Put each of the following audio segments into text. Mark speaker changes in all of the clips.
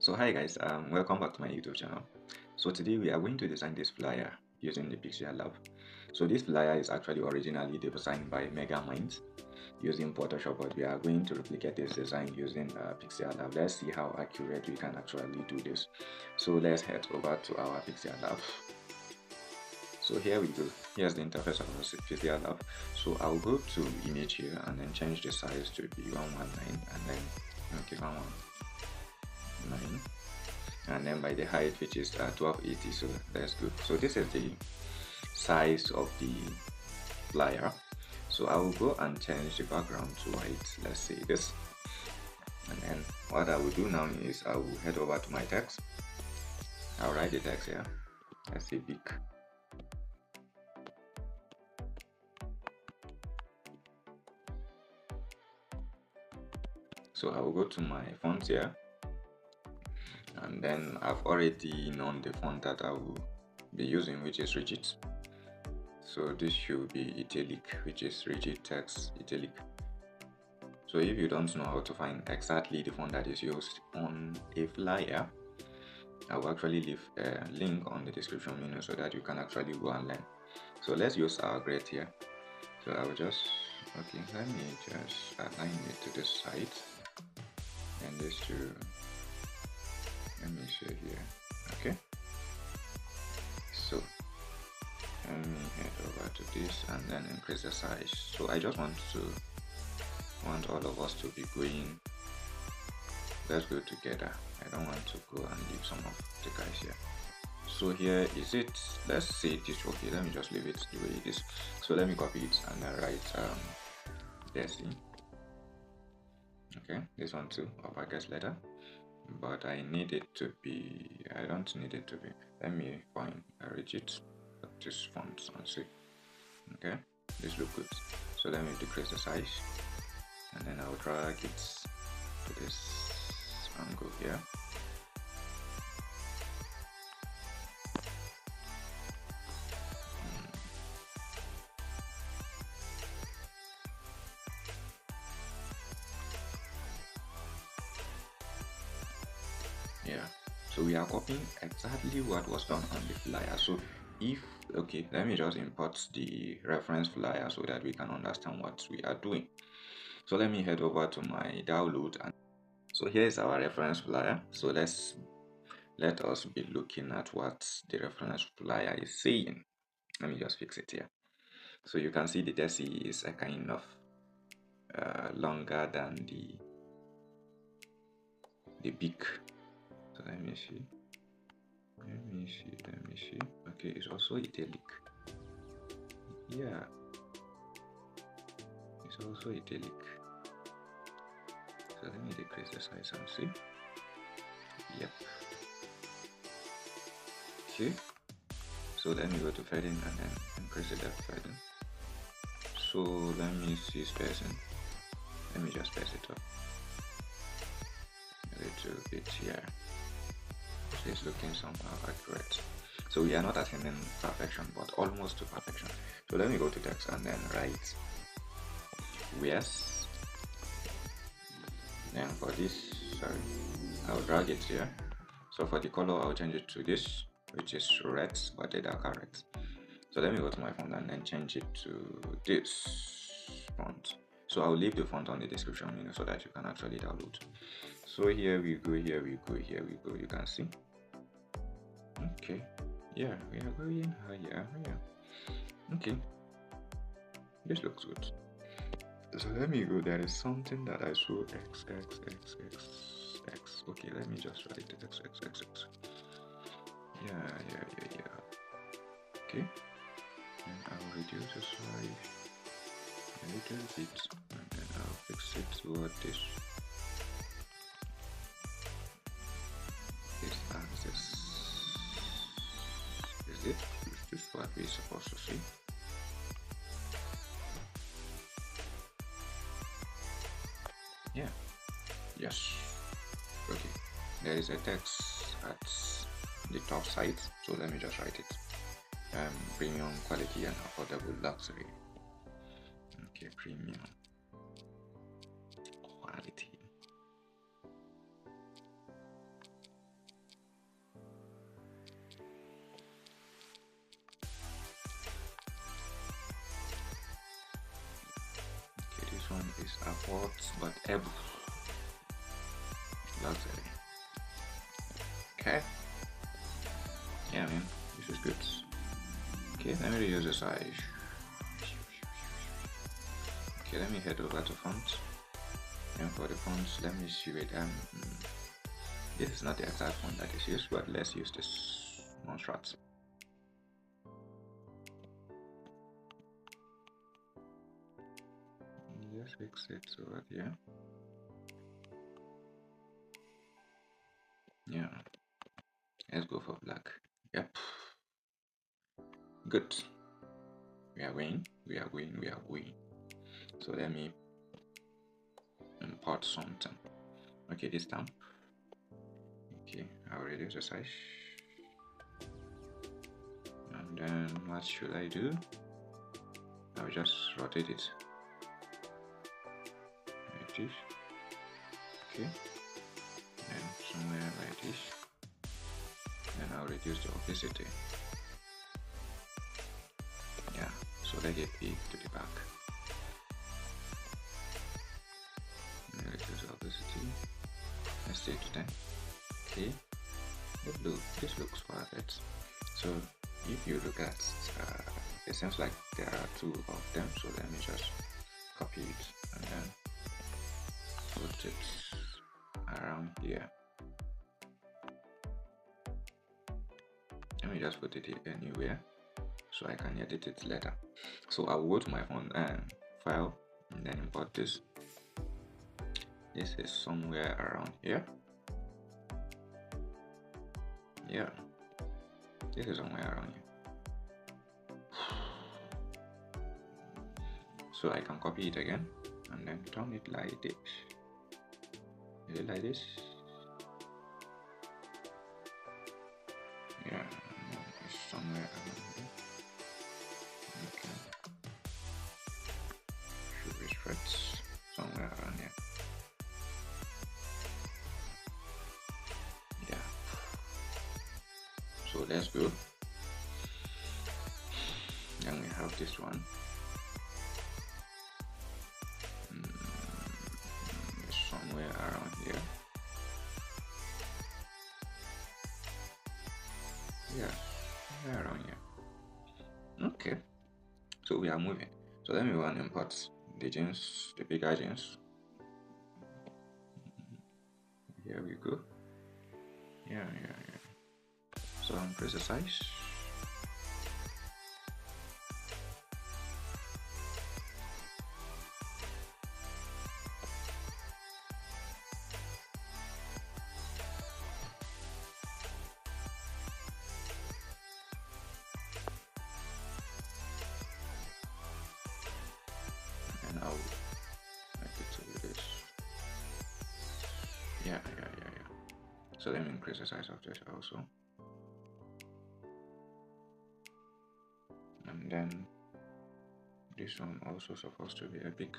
Speaker 1: So hi guys, welcome back to my YouTube channel. So today we are going to design this flyer using the Pixellab. So this flyer is actually originally designed by Megminds using Photoshop, but we are going to replicate this design using Pixellab. Let's see how accurate we can actually do this. So let's head over to our Pixellab. So here we go. Here's the interface of our Pixellab. So I'll go to image here and then change the size to be 119 and then okay 119. And then by the height, which is 1280, so that's good. So this is the size of the flyer. So I will go and change the background to white. Let's say this, and then what I will do now is I will head over to my text. I'll write the text here. Let's say big. So I will go to my font here, and then I've already known the font that I will be using, which is rigid. So this should be italic, which is rigid text italic. So if you don't know how to find exactly the font that is used on a flyer, I will actually leave a link on the description menu so that you can actually go and learn. So let's use our grid here. So I will just, okay, let me just align it to this side and this to, let me show here, okay. So let me head over to this and then increase the size. So I just want all of us to be going, let's go together. I don't want to go and leave some of the guys here. So here is it, let's say this, okay, let me just leave it the way it is. So let me copy it and then write Desi. Okay, this one too, uppercase letter, but I need it to be, I don't need it to be, let me find a rigid this font and see. Okay, this looks good. So let me decrease the size and then I'll drag it to this angle here. Yeah, so we are copying exactly what was done on the flyer. So if, okay, let me just import the reference flyer so that we can understand what we are doing. So let me head over to my download, and so here is our reference flyer. So let us be looking at what the reference flyer is saying. Let me just fix it here. So you can see the Desi is a kind of longer than the big. So let me see. Okay, it's also italic. Yeah, it's also italic. So let me decrease the size and see. Yep. Okay. So let me go to fading and then increase the depth fading. So let me see spacing. Let me just space it up a little bit here. So it's looking somehow accurate. So we are not attaining perfection, but almost to perfection. So let me go to text and then write yes. Then for this, sorry, I'll drag it here. So for the color, I'll change it to this, which is red, but the darker red. So let me go to my font and then change it to this font. So I'll leave the font on the description menu so that you can actually download. So here we go, here we go, here we go. You can see. Okay. Yeah, we are going higher. Okay. This looks good. So let me go. There is something that I saw X. Okay, let me just write X. Yeah. Okay. And I'll reduce the size a little bit, and then I'll fix it toward this axis. Is this what we're supposed to see? Yeah. Yes. Okay. There is a text at the top side, so let me just write it. Premium quality and affordable luxury. Okay, premium quality is afford, but able. Luxury. Okay. Yeah, man, this is good. Okay, let me reduce the size. Okay, let me head over to fonts. And for the fonts, let me see it. This is not the exact font that is used, but let's use this monstrat. Just fix it over here. Yeah, let's go for black. Yep, good. We are going. So let me import something. Okay, this time. Okay, I'll reduce the size. And then what should I do? I'll just rotate it like this. Okay, and somewhere like this. Then I'll reduce the opacity. Yeah, so let it be to the back. And reduce the opacity. Let's say to 10. Okay, this looks perfect. So if you look at it seems like there are two of them, so let me just copy it and then put it around here. Let me just put it anywhere so I can edit it later. So I'll go to my phone file and then import this. This is somewhere around here. Yeah, this is somewhere around here. So I can copy it again and then turn it like this. Is it like this? Yeah, no, it's somewhere around here. Okay. Should be stretched somewhere around here. Yeah. So let's go. Then we have this one. Somewhere around here. Yeah, around here. Okay, so we are moving. So let me go and import the jeans, the bigger jeans. Here we go. Yeah. So increase the size. And I'll make it to this. Yeah. So let me increase the size of this also. And then this one also supposed to be a big.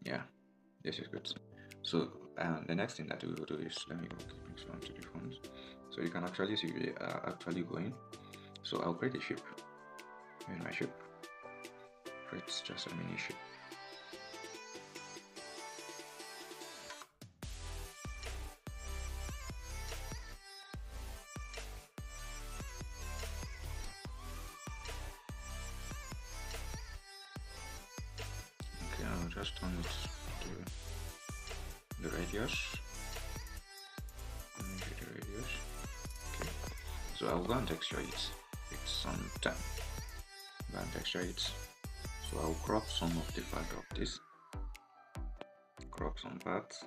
Speaker 1: Yeah, this is good. So the next thing that we will do is, let me go click on to the phones. So you can actually see we are actually going. So I'll create a shape. In my shape, create just a mini shape. Okay, I'll just turn it to the radius. Okay, so I'll go and texture it. It's some time. Go and texture it. So I'll crop some of the part of this. Crop some parts.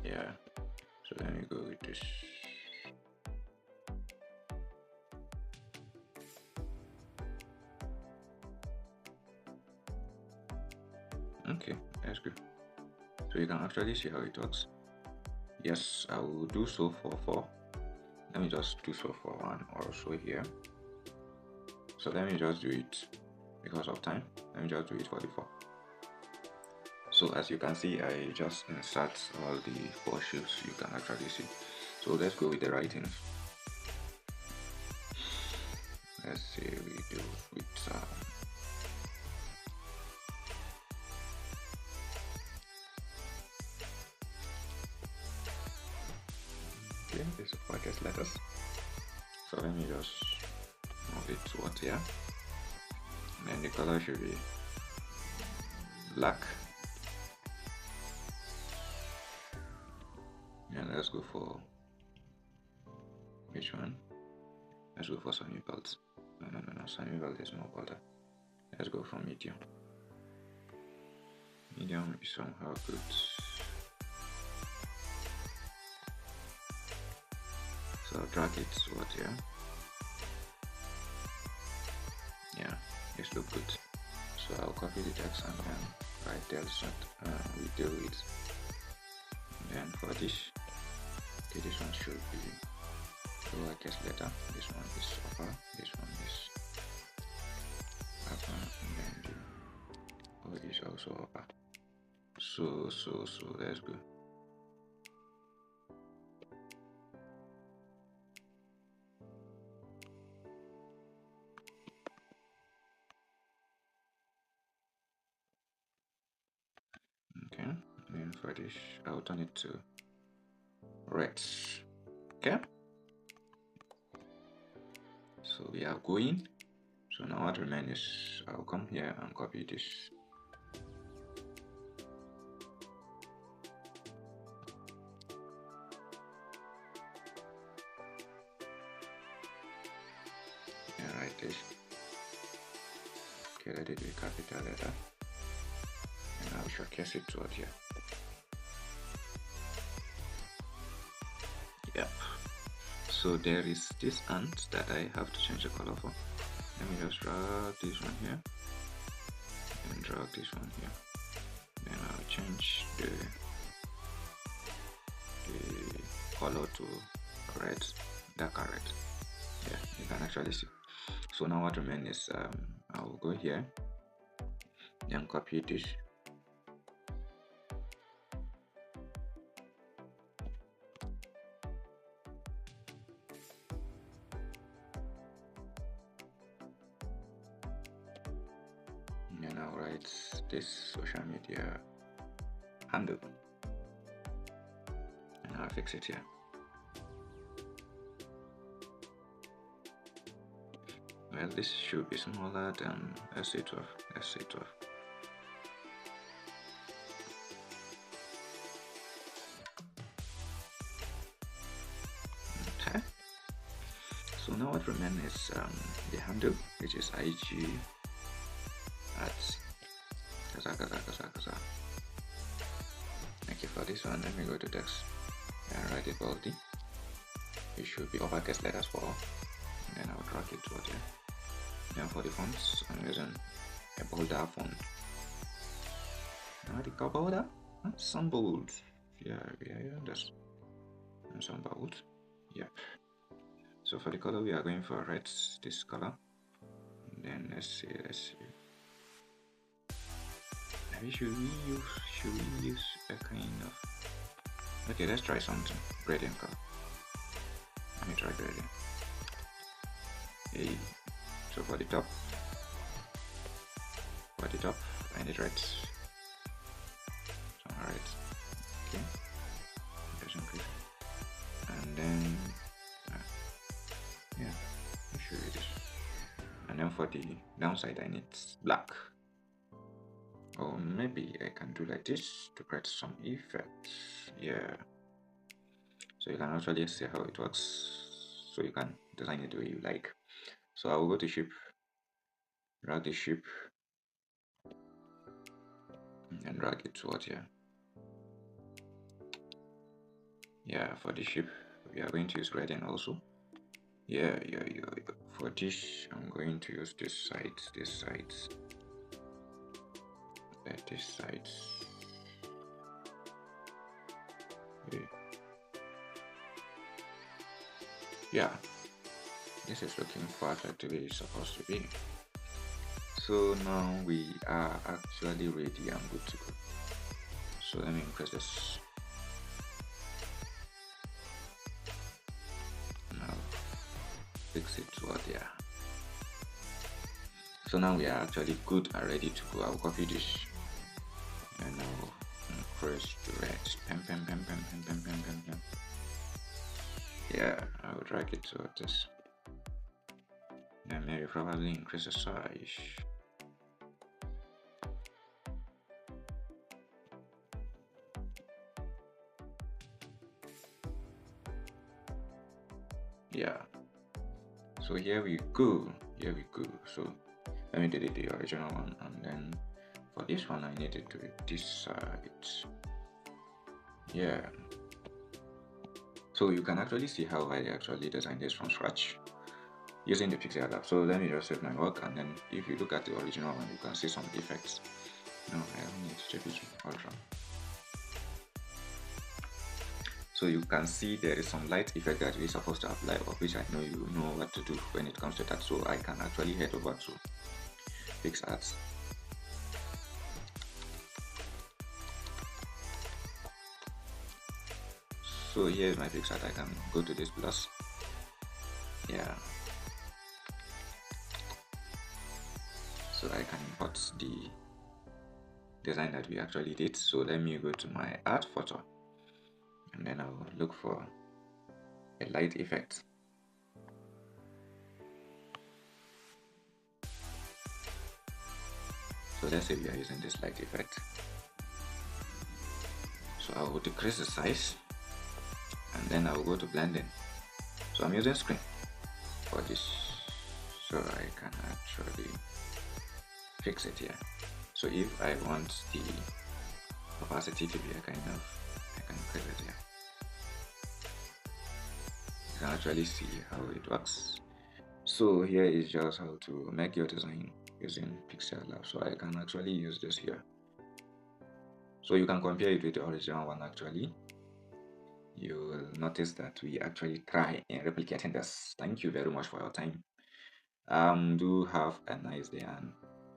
Speaker 1: Yeah. So let me go with this. Okay, that's good. So you can actually see how it works. Yes, I will do so for 4. Let me just do so for 1 also here. So let me just do it because of time. Let me just do it for the 4. So as you can see, I just insert all the 4 shapes you can actually see. So let's go with the writings. Let's say we do with okay, this is uppercase letters. So let me just move it towards here, and then the color should be black. And let's go for which one? Let's go for Sunny Belt. No, Sunny Belt is more bolder. Let's go for medium. Medium is somehow good. So I'll drag it towards here. Yeah, this looks good. So I'll copy the text and then write there so we do it. And then for this, okay, this one should be lowercase letter. This one is upper. This one is upper, and then the O is also upper. So let's go. Okay, and then for this, I'll turn it to red. Okay, so we are going. So now what remains is I'll come here and copy this. Yeah, write this. Okay, let it be capital letter. And I'll showcase it toward here. Yep. So there is this ant that I have to change the color for. Let me just drag this one here and drag this one here. Then I'll change the color to red, darker red. Yeah, you can actually see. So now what remains is I'll go here and copy this. And I'll write this social media handle, and I'll fix it here. Well, this should be smaller than SA12. SA12. Okay. So now what remains is the handle, which is IG at kaza. Okay, for this one, let me go to text and write it boldly. It should be uppercase letters for all, and then I'll drag it towards here. Then for the fonts, I'm using a bolder font. Now the bolder, some bold. Yeah, that's some bold. Yep. So for the color, we are going for red, this color. And then let's see. Maybe should we use a kind of, okay, let's try something. Gradient color. Let me try gradient. Hey. So for the top, I need red. So red. Okay. There's increase. And then yeah, I'll show you this. And then for the downside, I need black. Or maybe I can do like this to create some effects. Yeah. So you can actually see how it works. So you can design it the way you like. So I will go to ship, drag the ship, and drag it towards here. Yeah, for the ship, we are going to use gradient also. Yeah. For this, I'm going to use this side. Let this side. Yeah, this is looking perfect the way it's supposed to be. So now we are actually ready and good to go. So let me increase this. Now fix it to there. So now we are actually good and ready to go. I'll copy this and I'll increase the rest. Yeah, I'll drag it to this. And maybe probably increase the size. Yeah. So here we go. So let me delete the original one, and then for this one I need it to be this side. Yeah. So you can actually see how I actually designed this from scratch using the Pixellab. So let me just save my work, and then if you look at the original one, you can see some effects. No, I don't need JPG Ultra. So you can see there is some light effect that we're supposed to apply, of which I know you know what to do when it comes to that. So I can actually head over to Pixellab. So here is my Pixellab. I can go to this plus. Yeah. So I can import the design that we actually did. So let me go to my art photo, and then I'll look for a light effect. So let's say we are using this light effect. So I will decrease the size, and then I will go to blending. So I'm using screen for this, so I can actually fix it here. So if I want the opacity to be a kind of, I can increase it here. You can actually see how it works. So here is just how to make your design using Pixellab. So I can actually use this here. So you can compare it with the original one actually. You will notice that we actually try in replicating this. Thank you very much for your time. Do have a nice day, and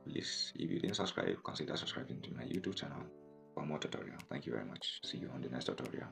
Speaker 1: please, if you didn't subscribe, consider subscribing to my YouTube channel for more tutorial. Thank you very much. See you on the next tutorial.